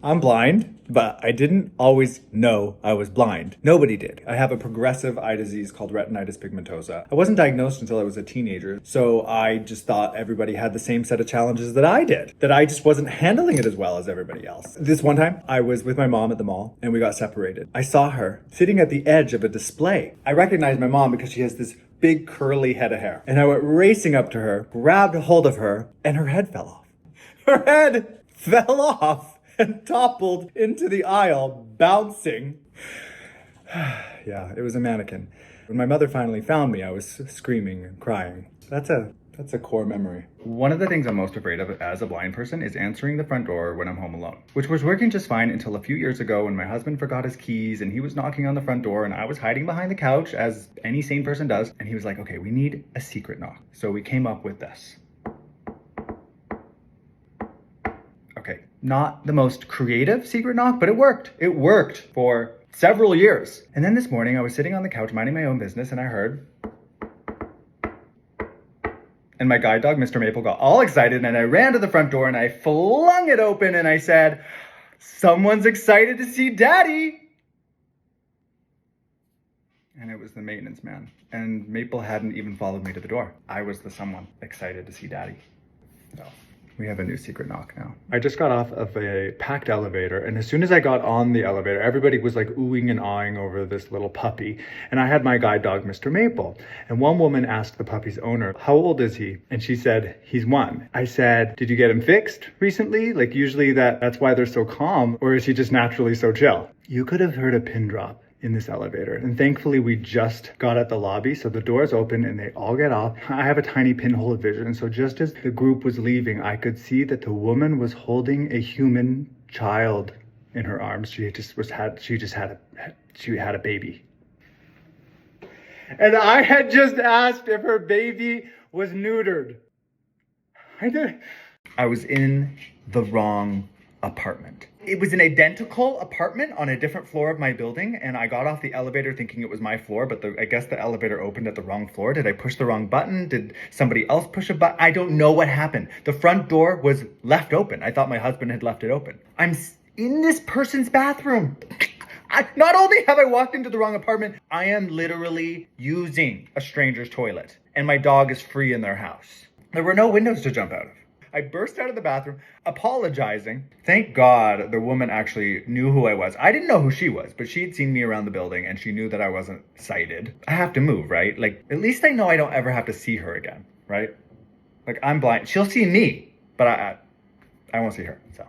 I'm blind, but I didn't always know I was blind. Nobody did. I have a progressive eye disease called retinitis pigmentosa. I wasn't diagnosed until I was a teenager, so I just thought everybody had the same set of challenges that I did, that I just wasn't handling it as well as everybody else. This one time, I was with my mom at the mall, and we got separated. I saw her sitting at the edge of a display. I recognized my mom because she has this big curly head of hair. And I went racing up to her, grabbed a hold of her, and her head fell off. Her head fell off and toppled into the aisle, bouncing. Yeah, it was a mannequin. When my mother finally found me, I was screaming and crying. That's a core memory. One of the things I'm most afraid of as a blind person is answering the front door when I'm home alone, which was working just fine until a few years ago when my husband forgot his keys and he was knocking on the front door and I was hiding behind the couch, as any sane person does. And he was like, okay, we need a secret knock. So we came up with this. Okay, not the most creative secret knock, but it worked. It worked for several years. And then this morning I was sitting on the couch minding my own business and I heard, and my guide dog, Mr. Maple, got all excited and I ran to the front door and I flung it open and I said, someone's excited to see Daddy. And it was the maintenance man. And Maple hadn't even followed me to the door. I was the someone excited to see Daddy. So we have a new secret knock now. I just got off of a packed elevator, and as soon as I got on the elevator, everybody was like oohing and awing over this little puppy. And I had my guide dog, Mr. Maple. And one woman asked the puppy's owner, how old is he? And she said, he's 1. I said, did you get him fixed recently? Like usually that's why they're so calm, or is he just naturally so chill? You could have heard a pin drop in this elevator. And thankfully we just got at the lobby, so the doors open and they all get off. I have a tiny pinhole of vision, so just as the group was leaving, I could see that the woman was holding a human child in her arms. She had a baby. And I had just asked if her baby was neutered. I was in the wrong apartment. It was an identical apartment on a different floor of my building, and I got off the elevator thinking it was my floor, but I guess the elevator opened at the wrong floor. Did I push the wrong button? Did somebody else push a button? I don't know what happened. The front door was left open. I thought my husband had left it open. I'm in this person's bathroom. Not only have I walked into the wrong apartment, I am literally using a stranger's toilet, and my dog is free in their house. There were no windows to jump out of. I burst out of the bathroom, apologizing. Thank God the woman actually knew who I was. I didn't know who she was, but she'd seen me around the building and she knew that I wasn't sighted. I have to move, right? Like, at least I know I don't ever have to see her again, right? Like, I'm blind. She'll see me, but I won't see her, so.